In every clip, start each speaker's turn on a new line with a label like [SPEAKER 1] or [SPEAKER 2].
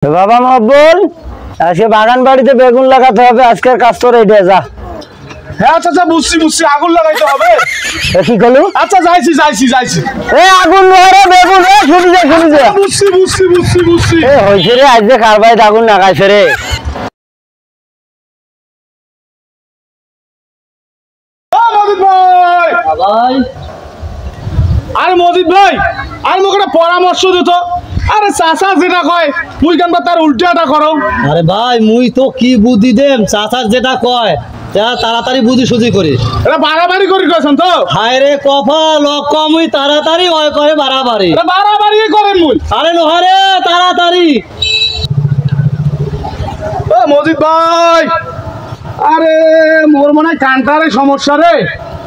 [SPEAKER 1] বাবা মকবুল, আজকে বাগান বাড়িতে বেগুন লাগাতে হবে, আজকের কাজ তো রেডি যা।
[SPEAKER 2] হ্যাঁ আচ্ছা বুঝছি আগুন লাগাইতে হবে।
[SPEAKER 1] কি করলু?
[SPEAKER 2] আচ্ছা যাইছি।
[SPEAKER 1] এ আগুন নরে বেগুন এ শুনি যা।
[SPEAKER 2] বুঝছি।
[SPEAKER 1] এ হইছে রে, আজ যে কার বাড়িতে আগুন লাগাইছে রে।
[SPEAKER 2] মজিদ ভাই,
[SPEAKER 1] ভাই
[SPEAKER 2] আরে মজিদ ভাই, আর মোক একটা পরামর্শ দিত। আরে চাচা যেটা কয় মুই কেন তার উল্টাটা করো।
[SPEAKER 3] আরে ভাই মুই তো কি বুদ্ধি দেম, চাচার যেটা কয় যা তাড়াতাড়ি বুদ্ধি সুঝি করি।
[SPEAKER 2] এটা বাড়াবাড়ি করি কইছেন তো?
[SPEAKER 3] হায় রে কপাল, মুই তাড়াতাড়ি হয় করে বাড়াবাড়ি।
[SPEAKER 2] এটা বাড়াবাড়ি করেন মুই।
[SPEAKER 3] আরে নহরে তাড়াতাড়ি।
[SPEAKER 2] ও মজিদ ভাই, আরে মোর মনে হয় কান্টারে সমস্যা রে,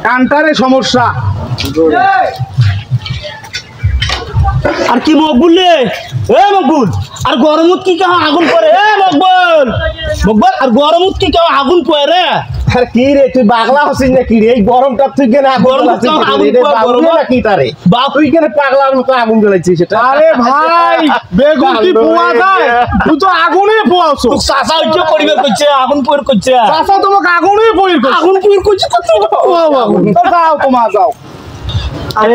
[SPEAKER 2] কান্টারে সমস্যা।
[SPEAKER 3] আর কি মকবুল রে, এ মকবুল, আর গরমত কি কেউ আগুন পড়ে? এ মকবুল আর গরমত কি কেউ আগুন পড়ে রে?
[SPEAKER 4] আর কি রে তুই পাগলা হছিস নাকি রে? এই গরমটা তুই কেন আগুন নাকি তারে তুই কেন পাগলার মতো আগুন জ্বালাইছিস? সেটা
[SPEAKER 2] আরে ভাই বেগুন কি পোয়া যায়? তুই তো আগুনে পোয়াছো।
[SPEAKER 3] চাচা কি করিবে কইছে? আগুন পড় কইছে।
[SPEAKER 2] চাচা তোমাকে আগুনে পোয়াই কইছে।
[SPEAKER 3] আগুন পড় কইছে কত
[SPEAKER 2] আগুন যাও তোমা যাও।
[SPEAKER 3] আরে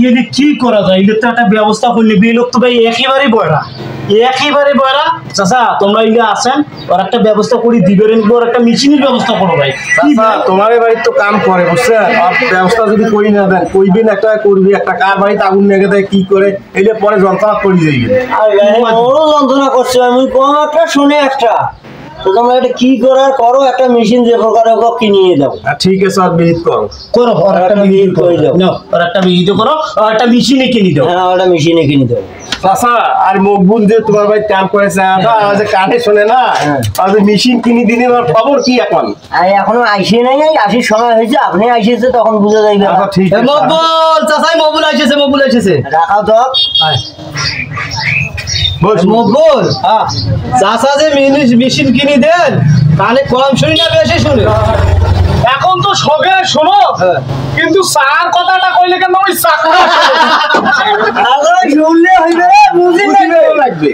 [SPEAKER 3] এনে কি করা যায়? এটা তো একটা ব্যবস্থা করলে বিলোক তো ভাই একেবারে বয়রা চাচা, তোমরা ইলে আছেন, ওর একটা ব্যবস্থা করি দিবেন, ওর একটা মেশিনের ব্যবস্থা করো ভাই।
[SPEAKER 4] তোমার বাড়িতে তো কাম করে বুঝছেন, ব্যবস্থা যদি করি না দেন কইবেন একটা করবি একটা, কার বাড়িতে আগুন লেগে দেয় কি করে এইলে পরে যন্ত্রণা করি যাইবে।
[SPEAKER 1] বড় যন্ত্রণা করছে, আমি কম একটা শুনে একটা তো তোমরা এটা কি করার করো, একটা মেশিন যে প্রকার হোক কিনিয়ে দাও।
[SPEAKER 4] ঠিক আছে আর বিহিত করো
[SPEAKER 3] করো ওর একটা
[SPEAKER 1] বিহিত করে দাও।
[SPEAKER 3] নাও, ওর একটা বিহিত করো, আর একটা মেশিনে কিনে দাও।
[SPEAKER 1] হ্যাঁ, ওটা মেশিনে কিনে দাও।
[SPEAKER 4] চাচা আর মকবুল যে তোমার বাড়িতে কাম করেছে যে কানে শোনে না, আর মেশিন কিনে দিনে খবর কি এখন?
[SPEAKER 1] এখনো আইসে নাই, আসির সময় হয়েছে, আপনি আইসেছে তখন বুঝে যাইবে।
[SPEAKER 4] আচ্ছা ঠিক আছে।
[SPEAKER 3] মকবুল চাচাই মকবুল আইছে।
[SPEAKER 1] রাখাও তো।
[SPEAKER 3] মকবুল চাচা যে মেশিন কিনে দেন, তাহলে কম শুনি না বেশি শুনে?
[SPEAKER 2] এখন তো শখে শোনো, কিন্তু চার কথাটা কইলে কেন ওই চাকরা
[SPEAKER 1] শুনলে হইবে, বুঝি
[SPEAKER 4] লাগবে।